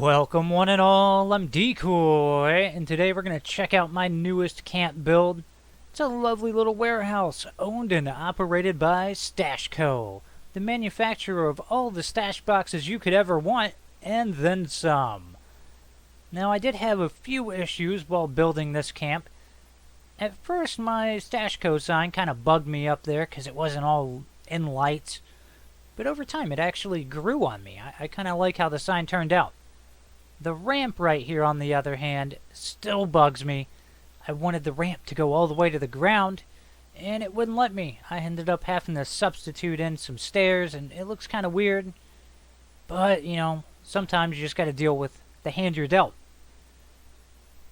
Welcome one and all, I'm Decoy, and today we're going to check out my newest camp build. It's a lovely little warehouse owned and operated by Stash Co., the manufacturer of all the stash boxes you could ever want, and then some. Now I did have a few issues while building this camp. At first my Stash Co. sign kind of bugged me up there because it wasn't all in lights, but over time it actually grew on me. I kind of like how the sign turned out. The ramp right here, on the other hand, still bugs me. I wanted the ramp to go all the way to the ground, and it wouldn't let me. I ended up having to substitute in some stairs, and it looks kind of weird. But, you know, sometimes you just got to deal with the hand you're dealt.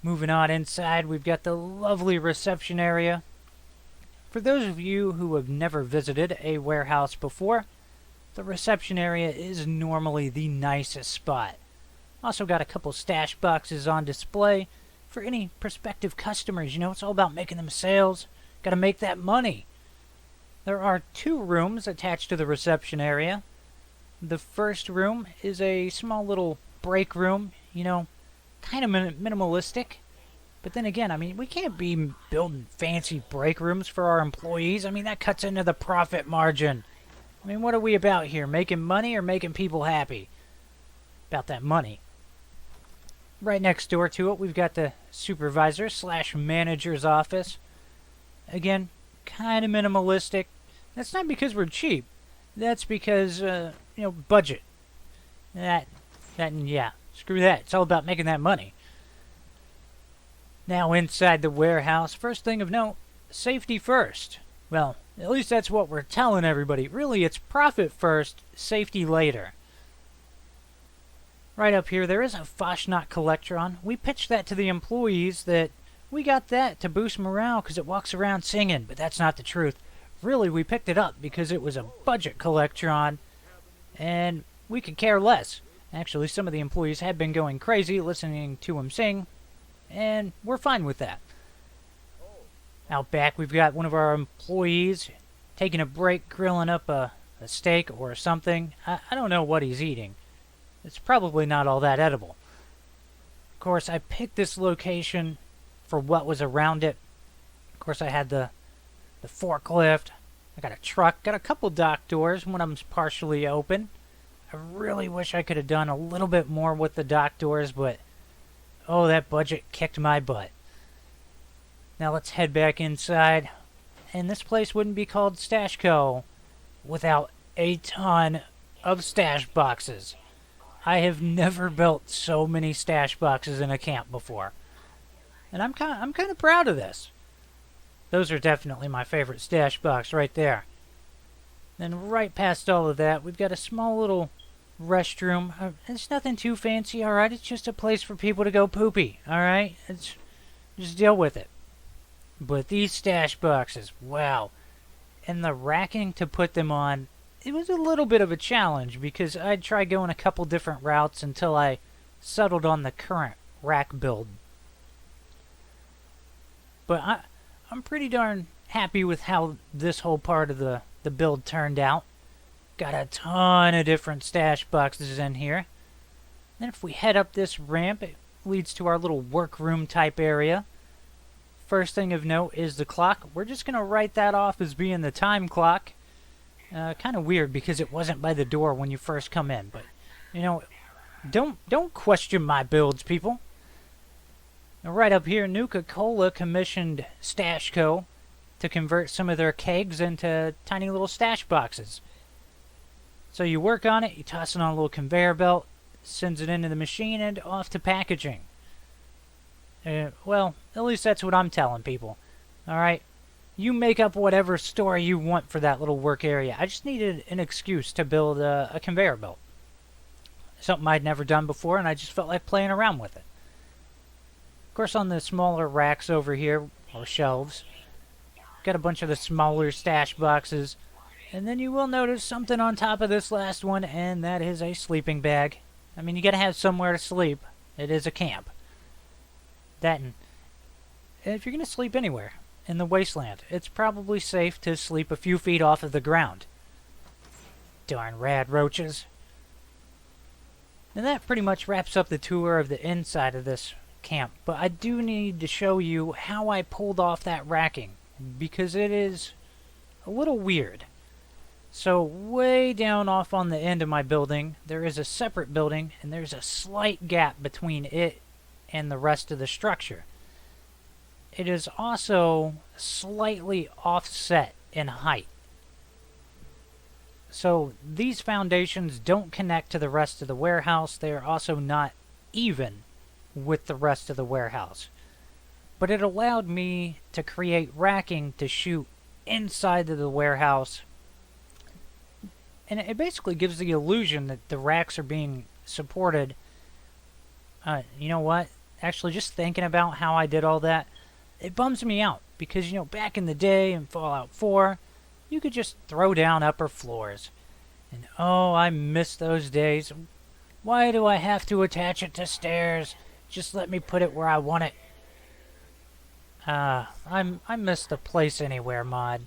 Moving on inside, we've got the lovely reception area. For those of you who have never visited a warehouse before, the reception area is normally the nicest spot. Also got a couple stash boxes on display for any prospective customers. You know, it's all about making them sales. Got to make that money. There are two rooms attached to the reception area. The first room is a small little break room, you know, kind of minimalistic. But then again, I mean, we can't be building fancy break rooms for our employees. I mean, that cuts into the profit margin. I mean, what are we about here? Making money or making people happy? About that money. Right next door to it, we've got the supervisor / manager's office. Again, kind of minimalistic. That's not because we're cheap. That's because, you know, budget. Yeah, screw that. It's all about making that money. Now inside the warehouse, first thing of note, safety first. Well, at least that's what we're telling everybody. Really, it's profit first, safety later. Right up here, there is a Foshnot Collectron. We pitched that to the employees that we got that to boost morale because it walks around singing, but that's not the truth. Really, we picked it up because it was a budget Collectron, and we could care less. Actually, some of the employees had been going crazy listening to him sing, and we're fine with that. Out back, we've got one of our employees taking a break, grilling up a steak or something. I don't know what he's eating. It's probably not all that edible. Of course, I picked this location for what was around it. Of course, I had the forklift. I got a truck. Got a couple dock doors. One of them's partially open. I really wish I could have done a little bit more with the dock doors, but oh, that budget kicked my butt. Now let's head back inside. And this place wouldn't be called Stash Co. without a ton of stash boxes. I have never built so many stash boxes in a camp before. And I'm kind of proud of this. Those are definitely my favorite stash box right there. Then right past all of that, we've got a small little restroom. It's nothing too fancy, alright? It's just a place for people to go poopy, alright? Just deal with it. But these stash boxes, wow. And the racking to put them on, it was a little bit of a challenge because I'd try going a couple different routes until I settled on the current rack build. But I'm pretty darn happy with how this whole part of the build turned out. Got a ton of different stash boxes in here. Then if we head up this ramp, it leads to our little workroom type area. First thing of note is the clock. We're just going to write that off as being the time clock. Kind of weird because it wasn't by the door when you first come in, but you know, don't question my builds, people. Now, right up here, Nuka-Cola commissioned Stash Co. to convert some of their kegs into tiny little stash boxes. So you work on it, you toss it on a little conveyor belt, sends it into the machine, and off to packaging. Well, at least that's what I'm telling people. Alright? You make up whatever story you want for that little work area. I just needed an excuse to build a conveyor belt. Something I'd never done before, and I just felt like playing around with it. Of course, on the smaller racks over here, or shelves, got a bunch of the smaller stash boxes. And then you will notice something on top of this last one, and that is a sleeping bag. I mean, you gotta have somewhere to sleep. It is a camp. That and if you're gonna sleep anywhere in the wasteland, it's probably safe to sleep a few feet off of the ground. Darn rad roaches. Now that pretty much wraps up the tour of the inside of this camp, but I do need to show you how I pulled off that racking, because it is a little weird. So way down off on the end of my building, there is a separate building, and there's a slight gap between it and the rest of the structure. It is also slightly offset in height. So these foundations don't connect to the rest of the warehouse. They are also not even with the rest of the warehouse. But it allowed me to create racking to shoot inside of the warehouse. And it basically gives the illusion that the racks are being supported. You know what? Actually, just thinking about how I did all that, it bums me out. Because, you know, back in the day in Fallout 4, you could just throw down upper floors. And oh, I miss those days. Why do I have to attach it to stairs? Just let me put it where I want it. I miss the Place Anywhere mod.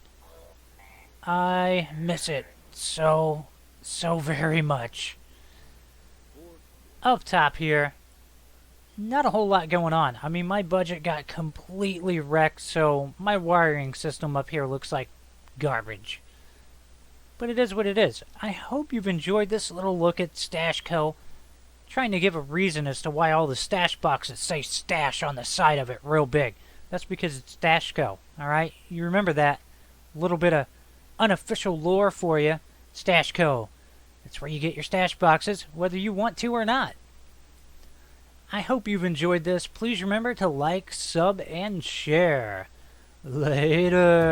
I miss it so very much. Up top here, not a whole lot going on. I mean, my budget got completely wrecked, so my wiring system up here looks like garbage. But it is what it is. I hope you've enjoyed this little look at Stash Co. Trying to give a reason as to why all the stash boxes say stash on the side of it real big. That's because it's Stash Co. Alright? You remember that. A little bit of unofficial lore for you. Stash Co. That's where you get your stash boxes, whether you want to or not. I hope you've enjoyed this. Please remember to like, sub, and share. Later.